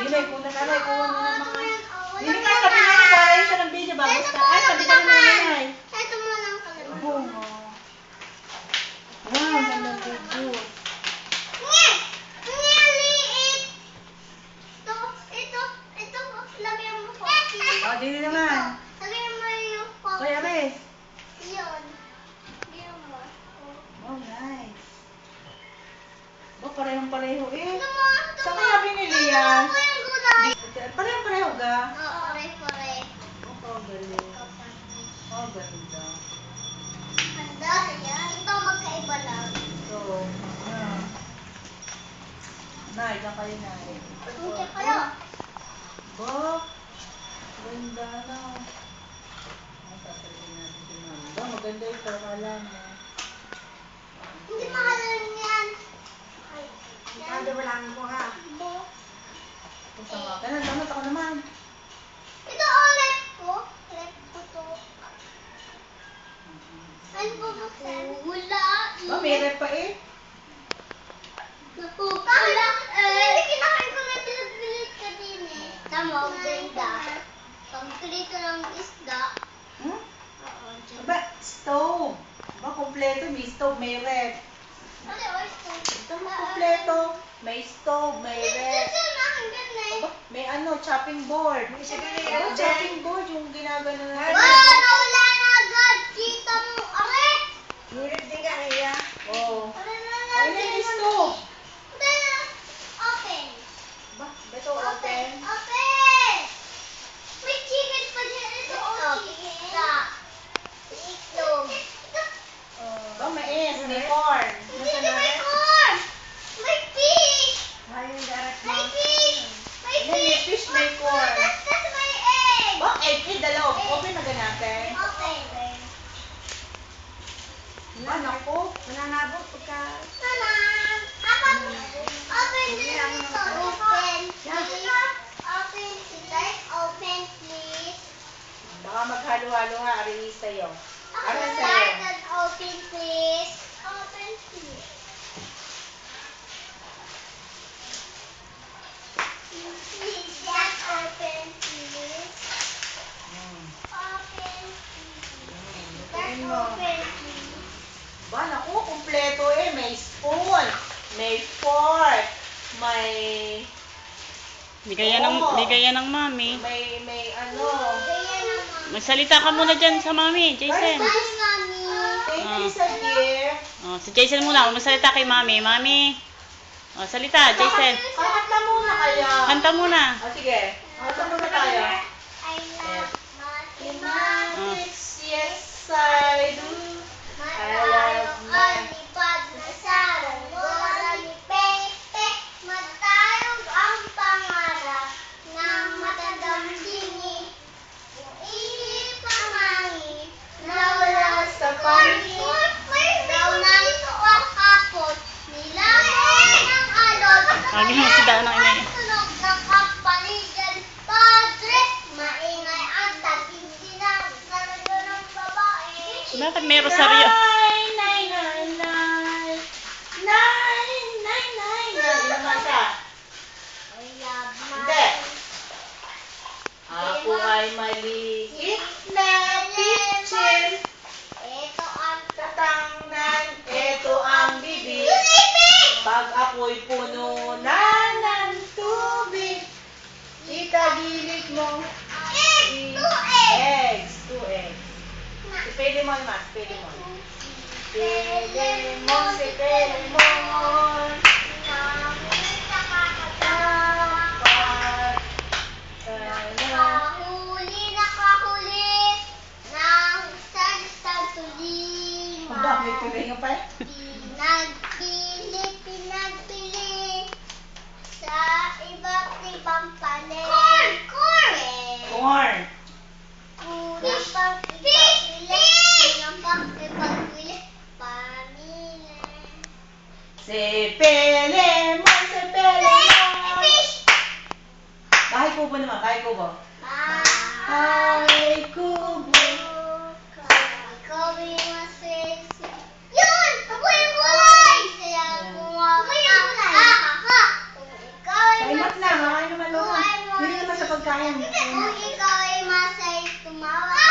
Dili, kuna nanay, kuha mo ng mga... Dili ka, sabi nga ni para yun siya ng video ba? Basta, ay, sabi ka ni nanay. Ito mo lang kalaman. Bungo. Wow, gandang video. Oh, dili naman. Lagyan mo yung coffee. Kuya Aris. Yun. Lagyan mo. Oh, nice. Oh, parehong-pareho eh. Ito mo. Saan kaya binili yan? Ito mo yung gulay. Parehong-pareho ga? Oo, pare-pare. Oh, galing. Oh, ganda. Handa yan. Ito magkaiba lang. So, Nay, lang kayo, Nay. Hindi kayo. Ba? Ganda na. Ay, tatalihin natin si Mami. Ba, maganda ito. Kala mo. Hindi mahalan yan. Ay, Hindi mo lang mo ha. Bo. Kung saan ka. Kaya, damot ako naman. Ito ulit ko. Ulit ko to. Ano ba buksan? Wala. Ba, may rep pa eh. Wala. Hindi kinakain ko na pinagpilit ka din eh. Tama, ganda. Pagprito ng isda. Hmm? Oo, dyan. Ba, stove. Ba, kompleto. May stove, may rep. Ano, oyster? Ito mo kompleto. May stove, may rep. Ito na, hanggang na eh. Aba, may ano, chopping board. May isa din Aba, chopping board, yung ginagano na. Wow, nawala na agad. Kita mo, are? Nilip din ka kaya. Oo. Wala na Ay, na yung stove. Wala na. Open. Ba, ito open. Open! May chicken pa dyan. Ito, chicken. Itlog. Ba, mais, may corn. Hindi na may corn. May fish. Ayun, darat mo. May fish. May Yan, may fish, may corn. Tas may egg. Ba, egg, dalaw. Open na natin. Open. Ba, naku. Mananabot pagka... Tanan! Apat! Open din ito. Open. Open. Like, open, please. Baka maghalo-halo ha, arinis sa'yo. Ano Like, sa'yo? and open, please. Open, please. Please, just open, please. Open, please. Just open, please. Ba, naku, kumpleto eh. May spoon, may fork, may... Ligaya ng mami. May ano... Kaya naman. Magsalita ka muna dyan sa mami, Jason. Hi, Mami. Thank you sa gift. Oh, si Jason muna. Magsalita kay mami. Mami. Oh, salita, Jason. Kakanta muna kaya. Kanta muna. Sige. Kanta muna tayo. I love mathematics. Mathematics, yes I do. I love math. Alipad na sarang bola ni Pepe. Matayog ang pangarap ng matandang sini. Yung isip ang mangin nawala sa paligid. Daw ng hapon nilawan ng alon. Lagi mo si Dana ng inay. Tunog ng kapaligan. Padre, maingay ang taging sinabi sa lalo ng babae. Bakit may rosaryo? Nine, nine, nine, nine. Nine, nine, nine, nine. Ilan man siya? I love Hindi. Ako ay maliit na pitchin. Ito ang Tatangnan, ito ang bibig. Ipin! Pag ako'y puno na ng tubig, itagilid mo. Egg! 2 egg! Eggs. 2 eggs. Si Pelimon, mas. Pelimon. Pelimon, si Pelimon. Dapat Nakahuli ng isang tulima. Ang dami tuloy nga pa eh. Pinagpili sa iba't ibang panig. Corn! Corn! Corn. Fish! Fish! Pagpili. Pamili. Si Pelimon, si Pelimon. Fish! Bahay kubo naman, bahay kubo. Bahay kubo. Ikaw ay masisi. Yun! Ako yung gulay! Saya kumakain. Ha! Ha! Kung ikaw ay Kaimat lang, kakain naman Kung naman. ikaw ay masay tumawa.